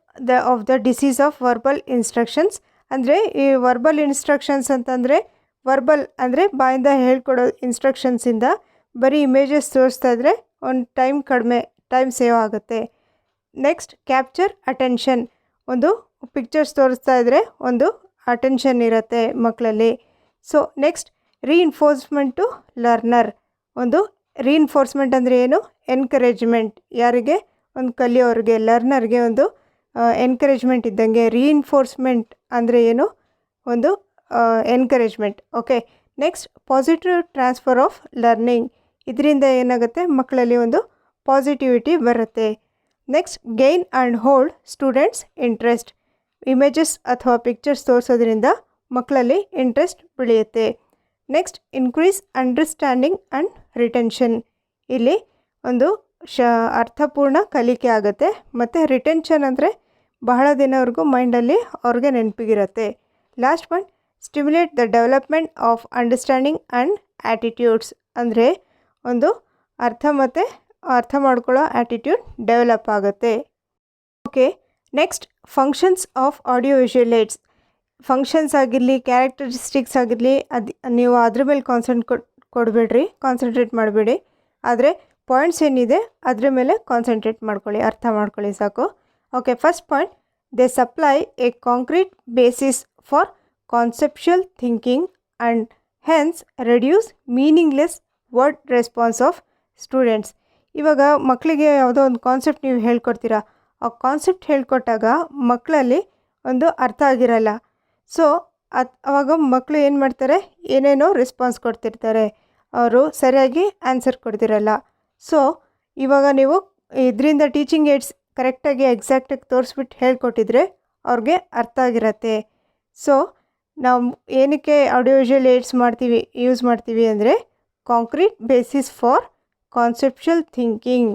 of the disease of verbal instructions. ಅಂದರೆ ಈ ವರ್ಬಲ್ ಇನ್ಸ್ಟ್ರಕ್ಷನ್ಸ್ ಅಂತಂದರೆ, verbal ಅಂದರೆ ಬಾಯಿಂದ ಹೇಳ್ಕೊಡೋ ಇನ್ಸ್ಟ್ರಕ್ಷನ್ಸಿಂದ ಬರೀ ಇಮೇಜಸ್ ತೋರಿಸ್ತಾ ಇದ್ದರೆ ಒಂದು ಟೈಮ್ ಸೇವ್ ಆಗುತ್ತೆ. Next, capture attention. ಒಂದು ಪಿಕ್ಚರ್ಸ್ ತೋರಿಸ್ತಾ ಇದ್ದರೆ ಒಂದು ಅಟೆನ್ಷನ್ ಇರುತ್ತೆ ಮಕ್ಕಳಲ್ಲಿ. So next, reinforcement to learner. ಒಂದು ರೀಇನ್ಫೋರ್ಸ್ಮೆಂಟ್ ಅಂದರೆ ಏನು? ಎನ್ಕರೇಜ್ಮೆಂಟ್. ಯಾರಿಗೆ? ಒಂದು ಕಲಿಯೋರಿಗೆ, ಲರ್ನರ್ಗೆ ಒಂದು ಎನ್ಕರೇಜ್ಮೆಂಟ್ ಇದ್ದಂಗೆ. ರೀಇನ್ಫೋರ್ಸ್ಮೆಂಟ್ ಅಂದರೆ ಏನು? ಒಂದು encouragement. Okay, next, positive transfer of learning. ಇದರಿಂದ ಏನಾಗುತ್ತೆ, ಮಕ್ಕಳಲ್ಲಿ ಒಂದು ಪಾಸಿಟಿವಿಟಿ ಬರುತ್ತೆ. Next, gain and hold students interest. Images ಅಥವಾ ಪಿಕ್ಚರ್ಸ್ ತೋರಿಸೋದ್ರಿಂದ ಮಕ್ಕಳಲ್ಲಿ ಇಂಟ್ರೆಸ್ಟ್ ಬೆಳೆಯುತ್ತೆ. Next, increase understanding and retention. ಇಲ್ಲಿ ಒಂದು ಅರ್ಥಪೂರ್ಣ ಕಲಿಕೆ ಆಗುತ್ತೆ. ಮತ್ತು ರಿಟೆನ್ಷನ್ ಅಂದರೆ ಬಹಳ ದಿನವರೆಗೂ ಮೈಂಡಲ್ಲಿ ಅವ್ರಿಗೆ ನೆನಪಿಗಿರುತ್ತೆ. Last point, stimulate the development of understanding and attitudes. ಅಂದರೆ ಒಂದು ಅರ್ಥ ಮಾಡ್ಕೊಳ್ಳೋ ಆ್ಯಟಿಟ್ಯೂಡ್ ಡೆವಲಪ್ ಆಗುತ್ತೆ. Okay, next, functions of audio visual aids. Functions ಆಗಿರಲಿ, ಕ್ಯಾರೆಕ್ಟರಿಸ್ಟಿಕ್ಸ್ ಆಗಿರಲಿ, ನೀವು ಅದ್ರ ಮೇಲೆ ಕಾನ್ಸಂಟ್ರೇಟ್ ಮಾಡಬೇಡಿ. ಆದರೆ ಪಾಯಿಂಟ್ಸ್ ಏನಿದೆ ಅದ್ರ ಮೇಲೆ ಕಾನ್ಸಂಟ್ರೇಟ್ ಮಾಡ್ಕೊಳ್ಳಿ, ಅರ್ಥ ಮಾಡ್ಕೊಳ್ಳಿ ಸಾಕು. Okay, first point, they supply A concrete basis for conceptual thinking and hence reduce meaningless word response of students. ಇವಾಗ ಮಕ್ಕಳಿಗೆ ಯಾವುದೋ ಒಂದು ಕಾನ್ಸೆಪ್ಟ್ ನೀವು ಹೇಳ್ಕೊಡ್ತೀರಾ, ಆ ಕಾನ್ಸೆಪ್ಟ್ ಹೇಳ್ಕೊಟ್ಟಾಗ ಮಕ್ಕಳಲ್ಲಿ ಒಂದು ಅರ್ಥ ಆಗಿರಲ್ಲ. ಸೊ ಆವಾಗ ಮಕ್ಕಳು ಏನು ಮಾಡ್ತಾರೆ, ಏನೇನೋ ರೆಸ್ಪಾನ್ಸ್ ಕೊಡ್ತಿರ್ತಾರೆ, ಅವರು ಸರಿಯಾಗಿ ಆನ್ಸರ್ ಕೊಡ್ತಿರಲ್ಲ. ಸೊ ಇವಾಗ ನೀವು ಇದರಿಂದ ಟೀಚಿಂಗ್ ಏಡ್ಸ್ ಕರೆಕ್ಟಾಗಿ ಎಕ್ಸಾಕ್ಟಾಗಿ ತೋರಿಸ್ಬಿಟ್ಟು ಹೇಳ್ಕೊಟ್ಟಿದ್ರೆ ಅವ್ರಿಗೆ ಅರ್ಥ ಆಗಿರತ್ತೆ. ಸೊ ನಾವು ಏನಕ್ಕೆ ಆಡಿಯೋ ವಿಜುವಲ್ ಏಡ್ಸ್ ಯೂಸ್ ಮಾಡ್ತೀವಿ ಅಂದರೆ, concrete basis for conceptual thinking.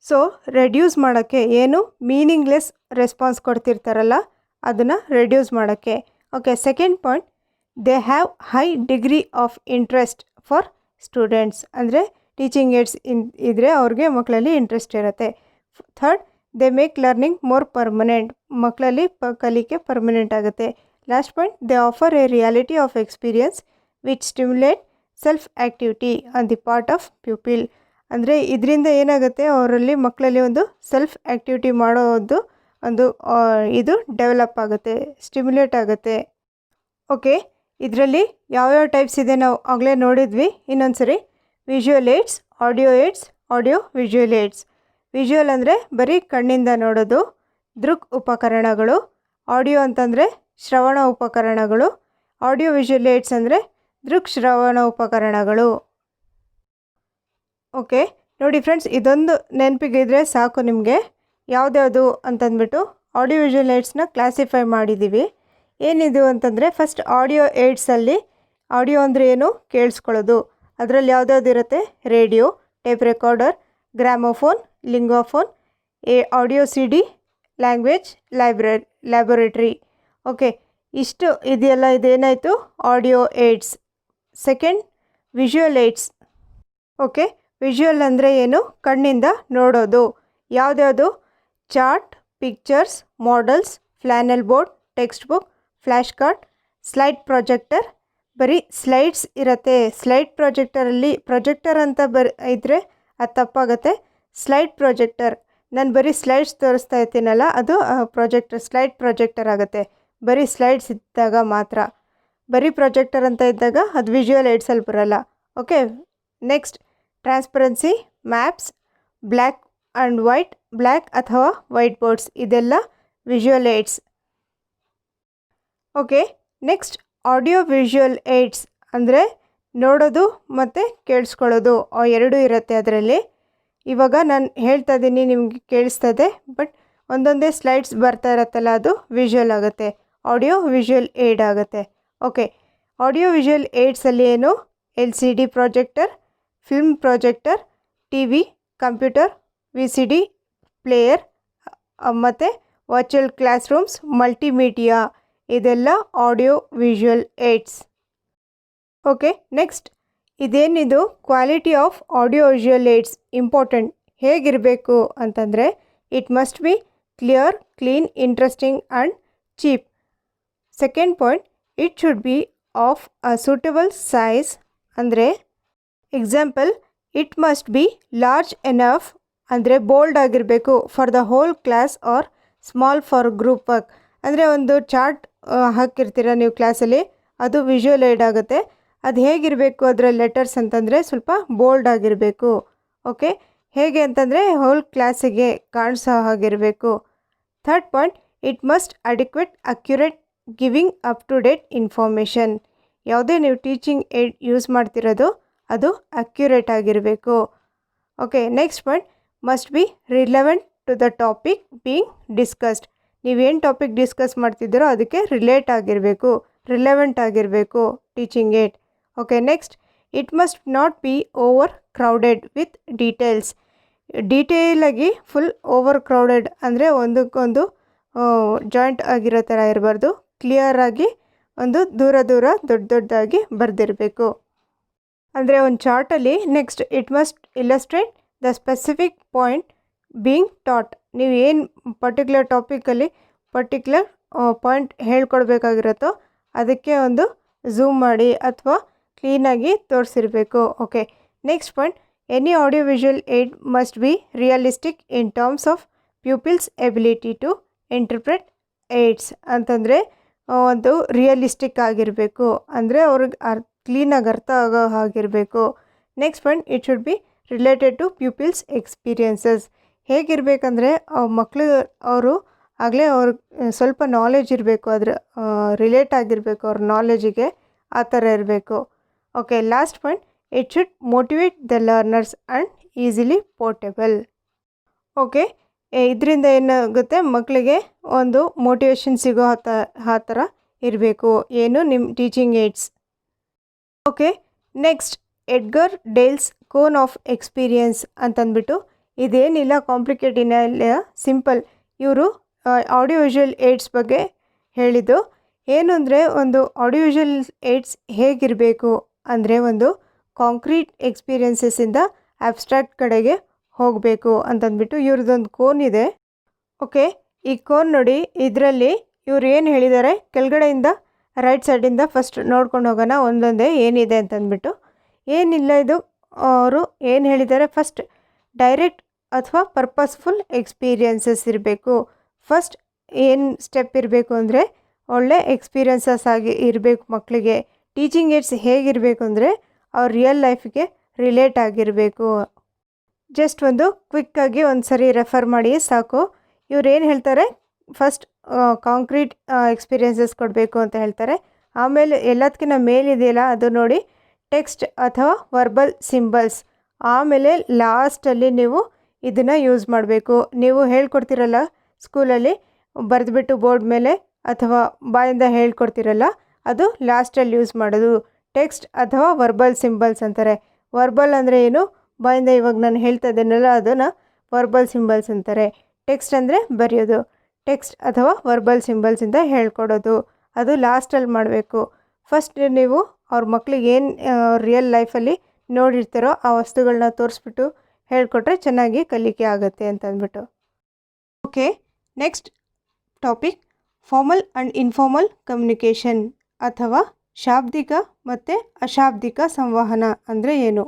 So reduce ಮಾಡೋಕ್ಕೆ, ಏನು ಮೀನಿಂಗ್ಲೆಸ್ ರೆಸ್ಪಾನ್ಸ್ ಕೊಡ್ತಿರ್ತಾರಲ್ಲ ಅದನ್ನು ರೆಡ್ಯೂಸ್ ಮಾಡೋಕ್ಕೆ. Okay, second point, they have high degree of interest for students. ಅಂದರೆ ಟೀಚಿಂಗ್ ಏಡ್ಸ್ ಇದ್ದರೆ ಅವ್ರಿಗೆ ಮಕ್ಕಳಲ್ಲಿ ಇಂಟ್ರೆಸ್ಟ್ ಇರುತ್ತೆ. Third, they make learning more permanent, ಮಕ್ಕಳಲ್ಲಿ ಕಲಿಕೆ ಪರ್ಮನೆಂಟ್ ಆಗುತ್ತೆ. Last point, they offer A reality of experience which stimulate self activity on the part of pupil. ಅಂದರೆ ಇದರಿಂದ ಏನಾಗುತ್ತೆ, ಅವರಲ್ಲಿ ಮಕ್ಕಳಲ್ಲಿ ಒಂದು ಸೆಲ್ಫ್ ಆ್ಯಕ್ಟಿವಿಟಿ ಮಾಡೋದು ಒಂದು ಇದು ಡೆವಲಪ್ ಆಗುತ್ತೆ, ಸ್ಟಿಮ್ಯುಲೇಟ್ ಆಗುತ್ತೆ. ಓಕೆ, ಇದರಲ್ಲಿ ಯಾವ್ಯಾವ ಟೈಪ್ಸ್ ಇದೆ ನಾವು ಆಗಲೇ ನೋಡಿದ್ವಿ. ಇನ್ನೊಂದು ಸರಿ, visual AIDS, audio AIDS, audio visual AIDS. Visual ಅಂದರೆ ಬರೀ ಕಣ್ಣಿಂದ ನೋಡೋದು, ದೃಕ್ ಉಪಕರಣಗಳು. ಆಡಿಯೋ ಅಂತಂದರೆ ಶ್ರವಣ ಉಪಕರಣಗಳು. ಆಡಿಯೋ ವಿಜುವಲ್ ಏಡ್ಸ್ ಅಂದರೆ ದೃಕ್ ಶ್ರವಣ ಉಪಕರಣಗಳು. ಓಕೆ, ನೋಡಿ ಫ್ರೆಂಡ್ಸ್, ಇದೊಂದು ನೆನಪಿಗಿದ್ರೆ ಸಾಕು ನಿಮಗೆ. ಯಾವುದ್ಯಾವುದು ಅಂತಂದ್ಬಿಟ್ಟು ಆಡಿಯೋ ವಿಜುವಲ್ ಏಡ್ಸ್ನ ಕ್ಲಾಸಿಫೈ ಮಾಡಿದ್ದೀವಿ. ಏನಿದು ಅಂತಂದರೆ, ಫಸ್ಟ್ ಆಡಿಯೋ ಏಡ್ಸಲ್ಲಿ ಆಡಿಯೋ ಅಂದರೆ ಏನು, ಕೇಳಿಸ್ಕೊಳ್ಳೋದು. ಅದರಲ್ಲಿ ಯಾವುದ್ಯಾವ್ದು ಇರುತ್ತೆ, radio, tape recorder, gramophone, linguaphone, audio CD, language laboratory. Okay, ಇಷ್ಟು ಇದೆಲ್ಲ ಇದೇನಾಯಿತು, audio aids. Second, visual aids. Okay, visual ಅಂದರೆ ಏನು, ಕಣ್ಣಿಂದ ನೋಡೋದು. ಯಾವುದ್ಯಾವುದು, chart, pictures, models, flannel board, text book, flash card, slide projector. ಬರೀ ಸ್ಲೈಡ್ಸ್ ಇರುತ್ತೆ. ಸ್ಲೈಡ್ ಪ್ರೊಜೆಕ್ಟರ್ ಅಂತ ಇದ್ದರೆ ಅದು ತಪ್ಪಾಗುತ್ತೆ. ಸ್ಲೈಡ್ ಪ್ರೊಜೆಕ್ಟರ್, ನಾನು ಬರೀ ಸ್ಲೈಡ್ಸ್ ತೋರಿಸ್ತಾ ಇರ್ತೀನಲ್ಲ, ಅದು ಸ್ಲೈಡ್ ಪ್ರೊಜೆಕ್ಟರ್ ಆಗುತ್ತೆ. ಬರೀ ಸ್ಲೈಡ್ಸ್ ಇದ್ದಾಗ ಮಾತ್ರ. ಬರೀ ಪ್ರೊಜೆಕ್ಟರ್ ಅಂತ ಇದ್ದಾಗ ಅದು ವಿಜುವಲ್ ಏಡ್ಸಲ್ಲಿ ಬರೋಲ್ಲ. Okay, next, transparency, maps, black ಅಥವಾ ವೈಟ್ ಬೋರ್ಡ್ಸ್, ಇದೆಲ್ಲ visual aids. Okay, next, audio visual AIDS ಅಂದರೆ ನೋಡೋದು ಮತ್ತು ಕೇಳಿಸ್ಕೊಳ್ಳೋದು ಎರಡೂ ಇರುತ್ತೆ ಅದರಲ್ಲಿ. ಇವಾಗ ನಾನು ಹೇಳ್ತಾ ಇದ್ದೀನಿ, ನಿಮಗೆ ಕೇಳಿಸ್ತದೆ, ಬಟ್ ಒಂದೊಂದೇ ಸ್ಲೈಡ್ಸ್ ಬರ್ತಾ ಇರತ್ತಲ್ಲ, ಅದು ವಿಜುವಲ್ ಆಗುತ್ತೆ, ಆಡಿಯೋ ವಿಜುವಲ್ ಏಡ್ ಆಗುತ್ತೆ. ಓಕೆ, ಆಡಿಯೋ ವಿಜುವಲ್ ಏಡ್ಸಲ್ಲಿ ಏನು, LCD projector, film projector, TV, computer, VCD player ಮತ್ತು ವರ್ಚುವಲ್ ಕ್ಲಾಸ್ ರೂಮ್ಸ್, ಮಲ್ಟಿಮೀಡಿಯಾ, ಇದೆಲ್ಲ audio visual aids. Okay, next, ಇದೇನಿದು quality of audio visual aids important. ಹೇಗಿರಬೇಕು ಅಂತಂದರೆ, it must be clear, clean, interesting and cheap. Second point, it should be of a suitable size. ಅಂದರೆ example, it must be large enough ಅಂದರೆ bold ಆಗಿರಬೇಕು for the whole class or small for group work. ಅಂದರೆ ಒಂದು chart ಹಾಕಿರ್ತೀರ ನೀವು ಕ್ಲಾಸಲ್ಲಿ, ಅದು visual aid ಆಗುತ್ತೆ. ಅದು ಹೇಗಿರಬೇಕು ಅದರ ಲೆಟರ್ಸ್ ಅಂತಂದರೆ ಸ್ವಲ್ಪ ಬೋಲ್ಡ್ ಆಗಿರಬೇಕು. ಓಕೆ, ಹೇಗೆ ಅಂತಂದರೆ ಹೋಲ್ ಕ್ಲಾಸಿಗೆ ಕಾಣಿಸೋ ಹಾಗಿರಬೇಕು. Third point, it must adequate, accurate, giving up to date information. ಯಾವುದೇ ನೀವು ಟೀಚಿಂಗ್ ಏಡ್ ಯೂಸ್ ಮಾಡ್ತಿರೋದು ಅದು ಅಕ್ಯುರೇಟ್ ಆಗಿರಬೇಕು. Okay, next point, must be relevant to the topic being discussed. ನೀವೇನು ಟಾಪಿಕ್ ಡಿಸ್ಕಸ್ ಮಾಡ್ತಿದ್ದೀರೋ ಅದಕ್ಕೆ ರಿಲೆವೆಂಟ್ ಆಗಿರಬೇಕು teaching aid. Okay, next, it must not be over crowded with ಡೀಟೇಲಾಗಿ ಫುಲ್ ಓವರ್ ಕ್ರೌಡೆಡ್ ಅಂದರೆ ಒಂದಕ್ಕೊಂದು ಜಾಯಿಂಟ್ ಆಗಿರೋ ಥರ ಇರಬಾರ್ದು. ಕ್ಲಿಯರಾಗಿ ಒಂದು ದೊಡ್ಡದಾಗಿ ಬರೆದಿರಬೇಕು. ಅಂದರೆ ಒಂದು ಚಾರ್ಟಲ್ಲಿ. Next, it must illustrate the specific point being taught. ನೀವು ಏನು ಪರ್ಟಿಕ್ಯುಲರ್ ಟಾಪಿಕಲ್ಲಿ ಪಾಯಿಂಟ್ ಹೇಳ್ಕೊಡ್ಬೇಕಾಗಿರುತ್ತೋ ಅದಕ್ಕೆ ಒಂದು ಝೂಮ್ ಮಾಡಿ ಅಥವಾ ಕ್ಲೀನಾಗಿ ತೋರಿಸಿರಬೇಕು. Okay, next point, any audio visual aid must be realistic in terms of pupils ability to interpret aids. ಅಂತಂದರೆ ಒಂದು ರಿಯಲಿಸ್ಟಿಕ್ ಆಗಿರಬೇಕು, ಅಂದರೆ ಅವ್ರಿಗೆ ಕ್ಲೀನಾಗಿ ಅರ್ಥ ಆಗೋ ಹಾಗಿರಬೇಕು. Next point, it should be related to pupils experiences. ಹೇಗಿರಬೇಕಂದ್ರೆ ಅವರು ಆಗಲೇ ಸ್ವಲ್ಪ ನಾಲೆಜ್ ಇರಬೇಕು, ಅದ್ರ ರಿಲೇಟ್ ಆಗಿರಬೇಕು ಅವ್ರ ನಾಲೆಜಿಗೆ, ಆ ಥರ ಇರಬೇಕು. Okay, last point, it should motivate the learners and easily portable. Okay, ಇದರಿಂದ ಏನಾಗುತ್ತೆ, ಮಕ್ಕಳಿಗೆ ಒಂದು ಮೋಟಿವೇಶನ್ ಸಿಗೋ ಆ ಥರ ಇರಬೇಕು ಏನು ನಿಮ್ಮ teaching aids. Okay, next, Edgar Dale's cone of experience ಅಂತಂದ್ಬಿಟ್ಟು, ಇದೇನಿಲ್ಲ ಕಾಂಪ್ಲಿಕೇಟಿನ ಇಲ್ಲ, ಸಿಂಪಲ್. ಇವರು ಆಡಿಯೋ ವಿಜುವಲ್ ಏಡ್ಸ್ ಬಗ್ಗೆ ಹೇಳಿದ್ದು ಏನು ಅಂದರೆ, ಒಂದು ಆಡಿಯೋ ವಿಜುವಲ್ ಏಡ್ಸ್ ಹೇಗಿರಬೇಕು ಅಂದರೆ, ಒಂದು ಕಾಂಕ್ರೀಟ್ ಎಕ್ಸ್ಪೀರಿಯನ್ಸಸ್ಸಿಂದ ಅಬ್ಸ್ಟ್ರಾಕ್ಟ್ ಕಡೆಗೆ ಹೋಗಬೇಕು ಅಂತಂದ್ಬಿಟ್ಟು ಇವ್ರದ್ದೊಂದು ಕೋನ್ ಇದೆ. ಓಕೆ, ಈ ಕೋನ್ ನೋಡಿ, ಇದರಲ್ಲಿ ಇವ್ರು ಏನು ಹೇಳಿದ್ದಾರೆ, ಕೆಳಗಡೆಯಿಂದ ರೈಟ್ ಸೈಡಿಂದ ಫಸ್ಟ್ ನೋಡ್ಕೊಂಡು ಹೋಗೋಣ ಒಂದೊಂದೇ ಏನಿದೆ ಅಂತಂದ್ಬಿಟ್ಟು. ಏನಿಲ್ಲ, ಇದು ಅವರು ಏನು ಹೇಳಿದ್ದಾರೆ, ಫಸ್ಟ್ ಡೈರೆಕ್ಟ್ ಅಥವಾ ಪರ್ಪಸ್ಫುಲ್ ಎಕ್ಸ್ಪೀರಿಯನ್ಸಸ್ ಇರಬೇಕು. ಫಸ್ಟ್ ಏನು ಸ್ಟೆಪ್ ಇರಬೇಕು ಅಂದರೆ ಒಳ್ಳೆ ಎಕ್ಸ್ಪೀರಿಯನ್ಸಸ್ ಆಗಿ ಇರಬೇಕು ಮಕ್ಕಳಿಗೆ. ಟೀಚಿಂಗ್ ಏಡ್ಸ್ ಹೇಗಿರಬೇಕು ಅಂದರೆ ಅವ್ರ ರಿಯಲ್ ಲೈಫಿಗೆ ರಿಲೇಟ್ ಆಗಿರಬೇಕು. ಜಸ್ಟ್ ಒಂದು ಕ್ವಿಕ್ಕಾಗಿ ಒಂದು ಸರಿ ರೆಫರ್ ಮಾಡಿ ಸಾಕು. ಇವ್ರು ಏನು ಹೇಳ್ತಾರೆ, ಫಸ್ಟ್ ಕಾಂಕ್ರೀಟ್ ಎಕ್ಸ್ಪೀರಿಯನ್ಸಸ್ ಕೊಡಬೇಕು ಅಂತ ಹೇಳ್ತಾರೆ. ಆಮೇಲೆ ಎಲ್ಲದಕ್ಕಿಂತ ಮೇಲಿದೆಯಲ್ಲ ಅದು ನೋಡಿ ಟೆಕ್ಸ್ಟ್ ಅಥವಾ ವರ್ಬಲ್ ಸಿಂಬಲ್ಸ್. ಆಮೇಲೆ ಲಾಸ್ಟಲ್ಲಿ ನೀವು ಇದನ್ನು ಯೂಸ್ ಮಾಡಬೇಕು. ನೀವು ಹೇಳ್ಕೊಡ್ತಿರಲ್ಲ ಸ್ಕೂಲಲ್ಲಿ ಬರೆದ್ಬಿಟ್ಟು ಬೋರ್ಡ್ ಮೇಲೆ ಅಥವಾ ಬಾಯಿಂದ ಹೇಳ್ಕೊಡ್ತಿರಲ್ಲ, ಅದು ಲಾಸ್ಟಲ್ಲಿ ಯೂಸ್ ಮಾಡೋದು. ಟೆಕ್ಸ್ಟ್ ಅಥವಾ ವರ್ಬಲ್ ಸಿಂಬಲ್ಸ್ ಅಂತಾರೆ. ವರ್ಬಲ್ ಅಂದರೆ ಏನು, ಬಾಯಿಂದ ಇವಾಗ ನಾನು ಹೇಳ್ತಾ ಇದ್ದೇನಲ್ಲ ಅದನ್ನು ವರ್ಬಲ್ ಸಿಂಬಲ್ಸ್ ಅಂತಾರೆ. ಟೆಕ್ಸ್ಟ್ ಅಂದರೆ ಬರೆಯೋದು. ಟೆಕ್ಸ್ಟ್ ಅಥವಾ ವರ್ಬಲ್ ಸಿಂಬಲ್ಸಿಂದ ಹೇಳ್ಕೊಡೋದು, ಅದು ಲಾಸ್ಟಲ್ಲಿ ಮಾಡಬೇಕು. ಫಸ್ಟ್ ನೀವು ಅವ್ರ ಮಕ್ಳಿಗೆ ಏನು ರಿಯಲ್ ಲೈಫಲ್ಲಿ ನೋಡಿರ್ತಾರೋ ಆ ವಸ್ತುಗಳನ್ನ ತೋರಿಸ್ಬಿಟ್ಟು ಹೇಳ್ಕೊಟ್ರೆ ಚೆನ್ನಾಗಿ ಕಲಿಕೆ ಆಗುತ್ತೆ ಅಂತ ಅಂದ್ಬಿಟ್ಟು. Okay, next topic formal and informal communication ಅಥವಾ ಶಾಬ್ದಿಕ ಮತ್ತು ಅಶಾಬ್ದಿಕ ಸಂವಹನ ಅಂದರೆ ಏನು.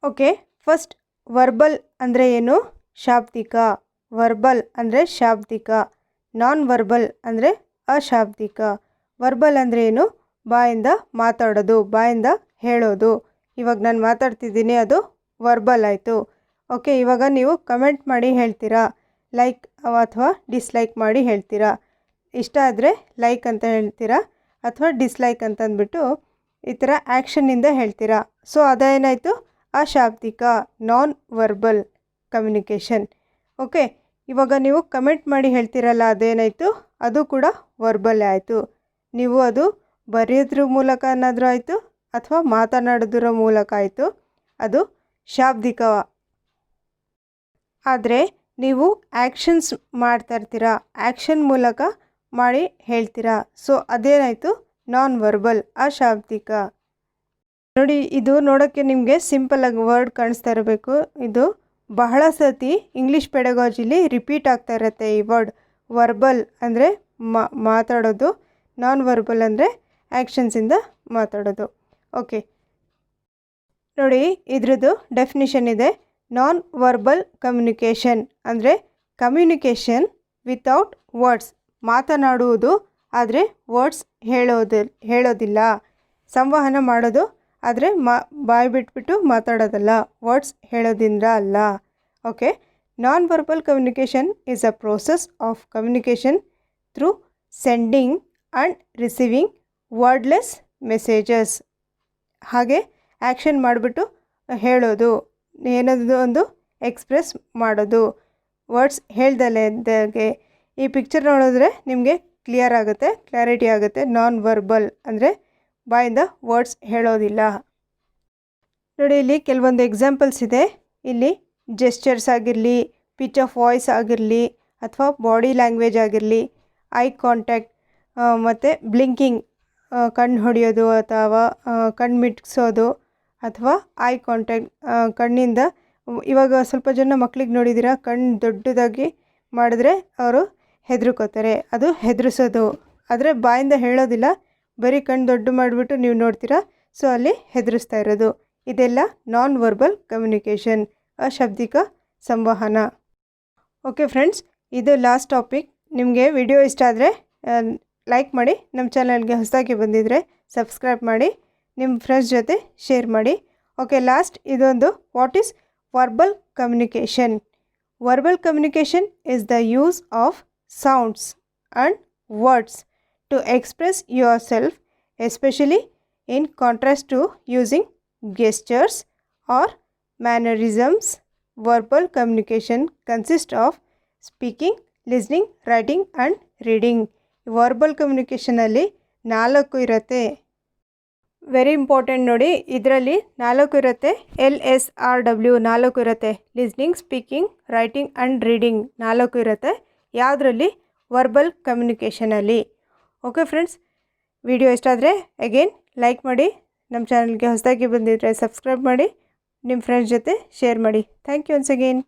ಓಕೆ, ಫಸ್ಟ್ ವರ್ಬಲ್ ಅಂದರೆ ಏನು, ಶಾಬ್ದಿಕ. ವರ್ಬಲ್ ಅಂದರೆ ಶಾಬ್ದಿಕ, ನಾನ್ ವರ್ಬಲ್ ಅಂದರೆ ಅಶಾಬ್ದಿಕ. ವರ್ಬಲ್ ಅಂದರೆ ಏನು, ಬಾಯಿಂದ ಮಾತಾಡೋದು, ಬಾಯಿಂದ ಹೇಳೋದು. ಇವಾಗ ನಾನು ಮಾತಾಡ್ತಿದ್ದೀನಿ, ಅದು ವರ್ಬಲ್ ಆಯಿತು. ಓಕೆ, ಇವಾಗ ನೀವು ಕಮೆಂಟ್ ಮಾಡಿ ಹೇಳ್ತೀರಾ, ಲೈಕ್ ಅಥವಾ ಡಿಸ್ಲೈಕ್ ಮಾಡಿ ಹೇಳ್ತೀರಾ. ಇಷ್ಟ ಆದರೆ ಲೈಕ್ ಅಂತ ಹೇಳ್ತೀರಾ ಅಥವಾ ಡಿಸ್ಲೈಕ್ ಅಂತಂದ್ಬಿಟ್ಟು ಈ ಥರ ಆ್ಯಕ್ಷನ್ನಿಂದ ಹೇಳ್ತೀರಾ. ಸೊ ಅದೇನಾಯಿತು, ಅಶಾಬ್ದಿಕ, ನಾನ್ ವರ್ಬಲ್ ಕಮ್ಯುನಿಕೇಷನ್. ಓಕೆ, ಇವಾಗ ನೀವು ಕಮೆಂಟ್ ಮಾಡಿ ಹೇಳ್ತೀರಲ್ಲ, ಅದೇನಾಯಿತು, ಅದು ಕೂಡ ವರ್ಬಲ್ ಆಯಿತು. ನೀವು ಅದು ಬರೆಯೋದ್ರ ಮೂಲಕ ಏನಾದರೂ ಆಯಿತು ಅಥವಾ ಮಾತನಾಡೋದ್ರ ಮೂಲಕ ಆಯಿತು, ಅದು ಶಾಬ್ದಿಕ. ಆದರೆ ನೀವು ಆ್ಯಕ್ಷನ್ಸ್ ಮಾಡ್ತಾ ಇರ್ತೀರಾ, ಆ್ಯಕ್ಷನ್ ಮೂಲಕ ಮಾಡಿ ಹೇಳ್ತೀರಾ. ಸೊ ಅದೇನಾಯಿತು, ನಾನ್ ವರ್ಬಲ್, ಅಶಾಬ್ದಿಕ. ನೋಡಿ, ಇದು ನೋಡೋಕ್ಕೆ ನಿಮಗೆ ಸಿಂಪಲ್ಲಾಗಿ ವರ್ಡ್ ಕಾಣಿಸ್ತಾ ಇರಬೇಕು. ಇದು ಬಹಳ ಸತಿ ಇಂಗ್ಲೀಷ್ ಪೆಡಗಾಜಿಲಿ ರಿಪೀಟ್ ಆಗ್ತಾ ಇರುತ್ತೆ ಈ ವರ್ಡ್. ವರ್ಬಲ್ ಅಂದರೆ ಮಾತಾಡೋದು, ನಾನ್ ವರ್ಬಲ್ ಅಂದರೆ ಆ್ಯಕ್ಷನ್ಸಿಂದ ಮಾತಾಡೋದು. ಓಕೆ, ನೋಡಿ ಇದ್ರದ್ದು ಡೆಫಿನಿಷನ್ ಇದೆ. ನಾನ್ ವರ್ಬಲ್ ಕಮ್ಯುನಿಕೇಷನ್ ಅಂದರೆ ಕಮ್ಯುನಿಕೇಷನ್ ವಿತೌಟ್ ವರ್ಡ್ಸ್, ಮಾತನಾಡುವುದು ಆದರೆ ವರ್ಡ್ಸ್ ಹೇಳೋದಿಲ್ಲ. ಸಂವಹನ ಮಾಡೋದು ಆದರೆ ಬಾಯಿ ಬಿಟ್ಬಿಟ್ಟು ಮಾತಾಡೋದಲ್ಲ, ವರ್ಡ್ಸ್ ಹೇಳೋದ್ರಿಂದ ಅಲ್ಲ. Okay, non verbal communication is a process of communication through sending and receiving wordless messages. ಹಾಗೆ ಆ್ಯಕ್ಷನ್ ಮಾಡಿಬಿಟ್ಟು ಹೇಳೋದು, ಏನಾದರೂ ಒಂದು ಎಕ್ಸ್ಪ್ರೆಸ್ ಮಾಡೋದು, ವರ್ಡ್ಸ್ ಹೇಳ್ದಲೇ ಇದ್ದಾಗೆ. ಈ ಪಿಕ್ಚರ್ ನೋಡಿದ್ರೆ ನಿಮಗೆ ಕ್ಲಿಯರ್ ಆಗುತ್ತೆ, ಕ್ಲಾರಿಟಿ ಆಗುತ್ತೆ. ನಾನ್ ವರ್ಬಲ್ ಅಂದರೆ ಬಾಯಿಂದ ವರ್ಡ್ಸ್ ಹೇಳೋದಿಲ್ಲ. ನೋಡಿ, ಇಲ್ಲಿ ಕೆಲವೊಂದು ಎಕ್ಸಾಂಪಲ್ಸ್ ಇದೆ. ಇಲ್ಲಿ ಜೆಸ್ಚರ್ಸ್ ಆಗಿರಲಿ, ಪಿಚ್ ಆಫ್ ವಾಯ್ಸ್ ಆಗಿರಲಿ, ಅಥವಾ ಬಾಡಿ ಲ್ಯಾಂಗ್ವೇಜ್ ಆಗಿರಲಿ, ಐ ಕಾಂಟ್ಯಾಕ್ಟ್ ಮತ್ತು ಬ್ಲಿಂಕಿಂಗ್, ಕಣ್ಣು ಹೊಡೆಯೋದು ಅಥವಾ ಕಣ್ಣು ಮಿಟ್ಸೋದು, ಅಥವಾ ಐ ಕಾಂಟ್ಯಾಕ್ಟ್ ಕಣ್ಣಿಂದ. ಇವಾಗ ಸ್ವಲ್ಪ ಜನ ಮಕ್ಳಿಗೆ ನೋಡಿದ್ದೀರಾ, ಕಣ್ಣು ದೊಡ್ಡದಾಗಿ ಮಾಡಿದ್ರೆ ಅವರು ಹೆದರ್ಕೋತಾರೆ, ಅದು ಹೆದರಿಸೋದು. ಆದರೆ ಬಾಯಿಂದ ಹೇಳೋದಿಲ್ಲ, ಬರೀ ಕಣ್ಣು ದೊಡ್ಡ ಮಾಡಿಬಿಟ್ಟು ನೀವು ನೋಡ್ತೀರಾ, ಸೊ ಅಲ್ಲಿ ಹೆದರಿಸ್ತಾ ಇರೋದು. ಇದೆಲ್ಲ ನಾನ್ ವರ್ಬಲ್ ಕಮ್ಯುನಿಕೇಷನ್, ಅಶಾಬ್ದಿಕ ಸಂವಹನ. ಓಕೆ ಫ್ರೆಂಡ್ಸ್, ಇದು ಲಾಸ್ಟ್ ಟಾಪಿಕ್. ನಿಮಗೆ ವಿಡಿಯೋ ಇಷ್ಟ ಆದರೆ ಲೈಕ್ ಮಾಡಿ, ನಮ್ಮ ಚಾನಲ್ಗೆ ಹೊಸದಾಗಿ ಬಂದಿದ್ದರೆ ಸಬ್ಸ್ಕ್ರೈಬ್ ಮಾಡಿ, ನಿಮ್ಮ ಫ್ರೆಂಡ್ಸ್ ಜೊತೆ ಶೇರ್ ಮಾಡಿ. ಓಕೆ, ಲಾಸ್ಟ್ ಇದೊಂದು, what is verbal communication. Verbal communication is the use of sounds and words to express yourself, especially in contrast to using gestures or mannerisms. Verbal communication consists of speaking, listening, writing and reading. Verbal ಕಮ್ಯುನಿಕೇಷನಲ್ಲಿ 4 ಇರುತ್ತೆ. Very important ನೋಡಿ, ಇದರಲ್ಲಿ 4 ಇರುತ್ತೆ. LSRW 4 ಇರುತ್ತೆ. Listening, speaking, writing and reading 4 ಇರುತ್ತೆ. ಯಾವುದರಲ್ಲಿ, verbal ಕಮ್ಯುನಿಕೇಷನಲ್ಲಿ. Okay friends, video ಇಷ್ಟ ಆದರೆ ಅಗೇನ್ ಲೈಕ್ ಮಾಡಿ, ನಮ್ಮ ಚಾನಲ್ಗೆ ಹೊಸದಾಗಿ ಬಂದಿದ್ದರೆ ಸಬ್ಸ್ಕ್ರೈಬ್ ಮಾಡಿ, ನಿಮ್ಮ ಫ್ರೆಂಡ್ಸ್ ಜೊತೆ ಶೇರ್ ಮಾಡಿ. Thank you once again.